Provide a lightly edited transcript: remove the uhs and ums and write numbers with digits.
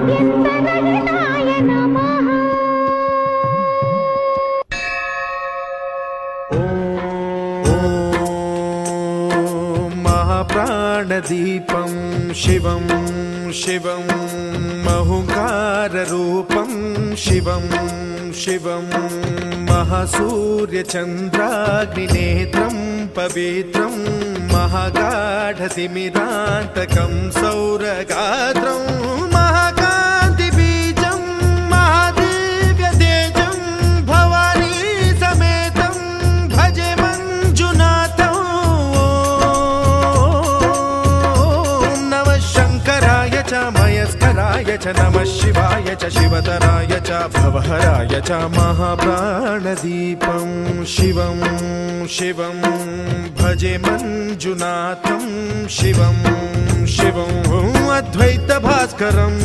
अत्यन्तरहिताय नमः। महाप्राणदीपं शिवं शिवं महुकाररूपं शिवं शिवं महासूर्यचन्द्राग्निनेत्रं पवित्रं महागाढतिमिरान्तकं सौरगात्रं महाकान्तिबीजं महादिव्यतेजं भवानी समेतं भजे मञ्जुनाथं। नमः शङ्कराय च मयस्कराय च नमः शिवाय च शिवतराय च भवहराय च महाप्राणदीपं शिवं शिवं भजे मञ्जुनाथं शिवं शिवं अद्वैतभास्करम्।